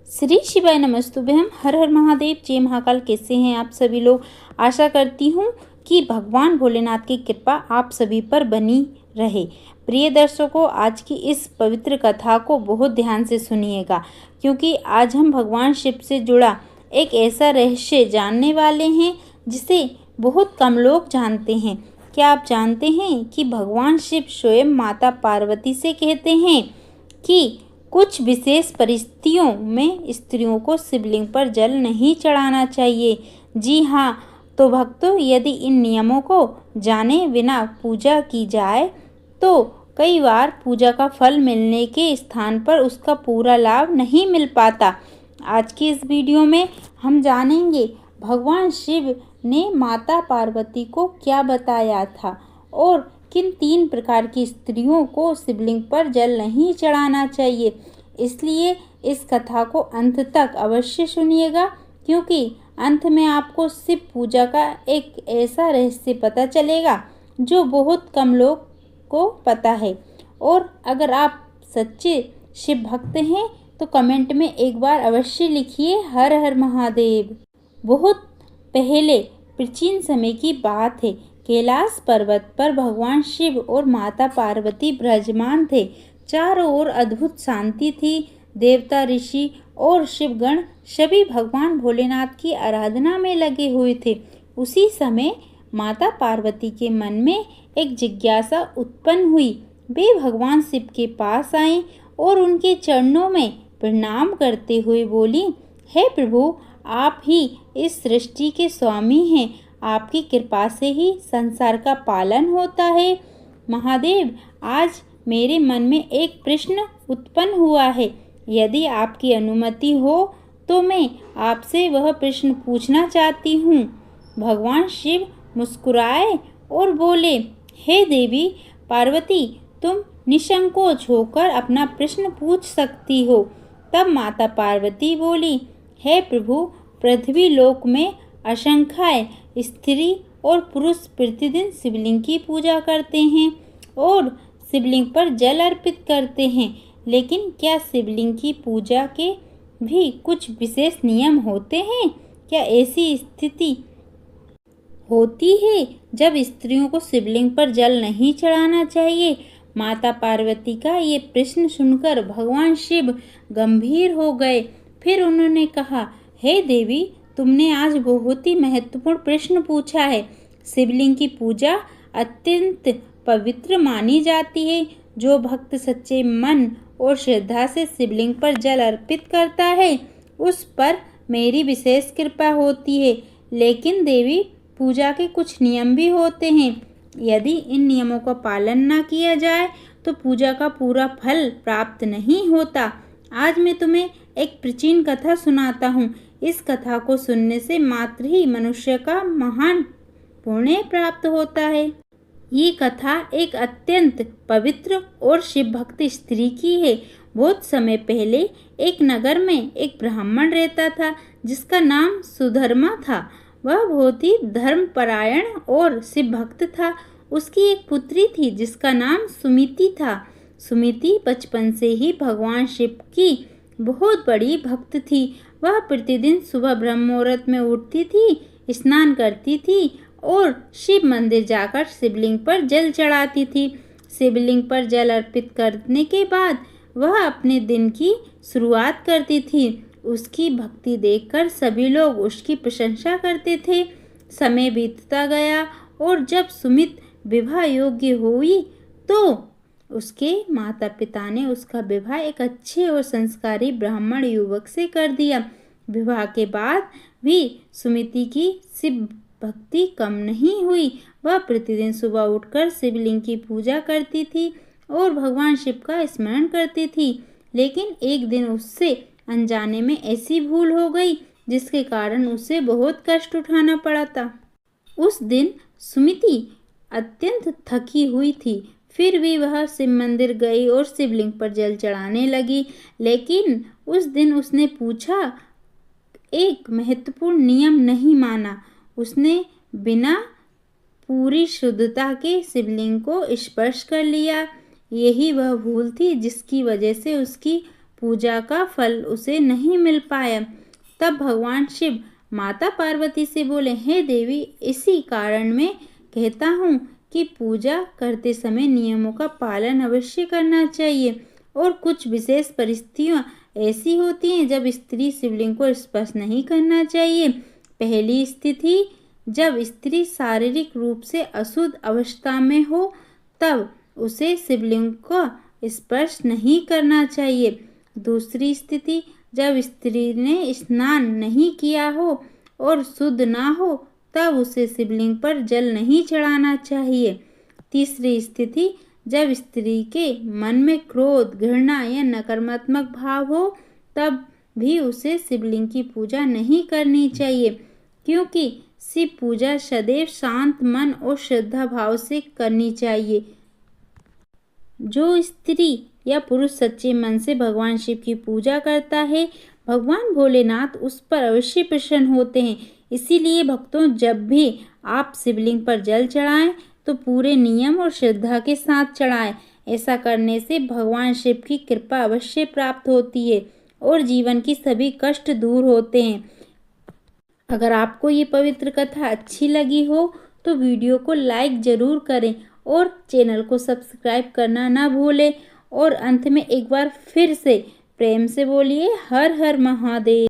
श्री शिवाय नमस्तुभ्यम। हर हर महादेव। जय महाकाल। कैसे हैं आप सभी लोग? आशा करती हूँ कि भगवान भोलेनाथ की कृपा आप सभी पर बनी रहे। प्रिय दर्शकों, आज की इस पवित्र कथा को बहुत ध्यान से सुनिएगा, क्योंकि आज हम भगवान शिव से जुड़ा एक ऐसा रहस्य जानने वाले हैं जिसे बहुत कम लोग जानते हैं। क्या आप जानते हैं कि भगवान शिव स्वयं माता पार्वती से कहते हैं कि कुछ विशेष परिस्थितियों में स्त्रियों को शिवलिंग पर जल नहीं चढ़ाना चाहिए। जी हाँ, तो भक्तों, यदि इन नियमों को जाने बिना पूजा की जाए तो कई बार पूजा का फल मिलने के स्थान पर उसका पूरा लाभ नहीं मिल पाता। आज की इस वीडियो में हम जानेंगे भगवान शिव ने माता पार्वती को क्या बताया था और किन 3 प्रकार की स्त्रियों को शिवलिंग पर जल नहीं चढ़ाना चाहिए। इसलिए इस कथा को अंत तक अवश्य सुनिएगा, क्योंकि अंत में आपको शिव पूजा का एक ऐसा रहस्य पता चलेगा जो बहुत कम लोग को पता है। और अगर आप सच्चे शिव भक्त हैं तो कमेंट में एक बार अवश्य लिखिए हर हर महादेव। बहुत पहले प्राचीन समय की बात है। कैलाश पर्वत पर भगवान शिव और माता पार्वती विराजमान थे। चारों ओर अद्भुत शांति थी। देवता, ऋषि और शिवगण सभी भगवान भोलेनाथ की आराधना में लगे हुए थे। उसी समय माता पार्वती के मन में एक जिज्ञासा उत्पन्न हुई। वे भगवान शिव के पास आईं और उनके चरणों में प्रणाम करते हुए बोली, हे प्रभु, आप ही इस सृष्टि के स्वामी हैं। आपकी कृपा से ही संसार का पालन होता है। महादेव, आज मेरे मन में एक प्रश्न उत्पन्न हुआ है। यदि आपकी अनुमति हो तो मैं आपसे वह प्रश्न पूछना चाहती हूँ। भगवान शिव मुस्कुराए और बोले, हे देवी पार्वती, तुम निसंकोच होकर अपना प्रश्न पूछ सकती हो। तब माता पार्वती बोली, हे प्रभु, पृथ्वी लोक में असंख्य स्त्री और पुरुष प्रतिदिन शिवलिंग की पूजा करते हैं और शिवलिंग पर जल अर्पित करते हैं। लेकिन क्या शिवलिंग की पूजा के भी कुछ विशेष नियम होते हैं? क्या ऐसी स्थिति होती है जब स्त्रियों को शिवलिंग पर जल नहीं चढ़ाना चाहिए? माता पार्वती का ये प्रश्न सुनकर भगवान शिव गंभीर हो गए। फिर उन्होंने कहा, हे देवी, तुमने आज बहुत ही महत्वपूर्ण प्रश्न पूछा है। शिवलिंग की पूजा अत्यंत पवित्र मानी जाती है। जो भक्त सच्चे मन और श्रद्धा से शिवलिंग पर जल अर्पित करता है उस पर मेरी विशेष कृपा होती है। लेकिन देवी, पूजा के कुछ नियम भी होते हैं। यदि इन नियमों का पालन न किया जाए तो पूजा का पूरा फल प्राप्त नहीं होता। आज मैं तुम्हें एक प्राचीन कथा सुनाता हूँ। इस कथा को सुनने से मात्र ही मनुष्य का महान पुण्य प्राप्त होता है। ये कथा एक अत्यंत पवित्र और शिव भक्त स्त्री की है। बहुत समय पहले एक नगर में एक ब्राह्मण रहता था जिसका नाम सुधर्मा था। वह बहुत ही धर्मपरायण और शिव भक्त था। उसकी एक पुत्री थी जिसका नाम सुमिति था। सुमिति बचपन से ही भगवान शिव की बहुत बड़ी भक्त थी। वह प्रतिदिन सुबह ब्रह्म मुहूर्त में उठती थी, स्नान करती थी और शिव मंदिर जाकर शिवलिंग पर जल चढ़ाती थी। शिवलिंग पर जल अर्पित करने के बाद वह अपने दिन की शुरुआत करती थी। उसकी भक्ति देखकर सभी लोग उसकी प्रशंसा करते थे। समय बीतता गया और जब सुमित विवाह योग्य हुई तो उसके माता पिता ने उसका विवाह एक अच्छे और संस्कारी ब्राह्मण युवक से कर दिया। विवाह के बाद भी सुमिति की शिव भक्ति कम नहीं हुई। वह प्रतिदिन सुबह उठकर शिवलिंग की पूजा करती थी और भगवान शिव का स्मरण करती थी। लेकिन एक दिन उससे अनजाने में ऐसी भूल हो गई जिसके कारण उसे बहुत कष्ट उठाना पड़ा था। उस दिन सुमिति अत्यंत थकी हुई थी। फिर भी वह शिव मंदिर गई और शिवलिंग पर जल चढ़ाने लगी। लेकिन उस दिन उसने पूछा एक महत्वपूर्ण नियम नहीं माना। उसने बिना पूरी शुद्धता के शिवलिंग को स्पर्श कर लिया। यही वह भूल थी जिसकी वजह से उसकी पूजा का फल उसे नहीं मिल पाया। तब भगवान शिव माता पार्वती से बोले, हे देवी, इसी कारण मैं कहता हूँ कि पूजा करते समय नियमों का पालन अवश्य करना चाहिए। और कुछ विशेष परिस्थितियाँ ऐसी होती हैं जब स्त्री शिवलिंग को स्पर्श नहीं करना चाहिए। पहली स्थिति, जब स्त्री शारीरिक रूप से अशुद्ध अवस्था में हो, तब उसे शिवलिंग का स्पर्श नहीं करना चाहिए। दूसरी स्थिति, जब स्त्री ने स्नान नहीं किया हो और शुद्ध ना हो, तब उसे शिवलिंग पर जल नहीं चढ़ाना चाहिए। तीसरी स्थिति, जब स्त्री के मन में क्रोध, घृणा या नकारात्मक भाव हो, तब भी उसे शिवलिंग की पूजा नहीं करनी चाहिए, क्योंकि शिव पूजा सदैव शांत मन और श्रद्धा भाव से करनी चाहिए। जो स्त्री या पुरुष सच्चे मन से भगवान शिव की पूजा करता है, भगवान भोलेनाथ उस पर अवश्य प्रसन्न होते हैं। इसीलिए भक्तों, जब भी आप शिवलिंग पर जल चढ़ाएं तो पूरे नियम और श्रद्धा के साथ चढ़ाएं। ऐसा करने से भगवान शिव की कृपा अवश्य प्राप्त होती है और जीवन की सभी कष्ट दूर होते हैं। अगर आपको ये पवित्र कथा अच्छी लगी हो तो वीडियो को लाइक ज़रूर करें और चैनल को सब्सक्राइब करना ना भूलें। और अंत में एक बार फिर से प्रेम से बोलिए, हर हर महादेव।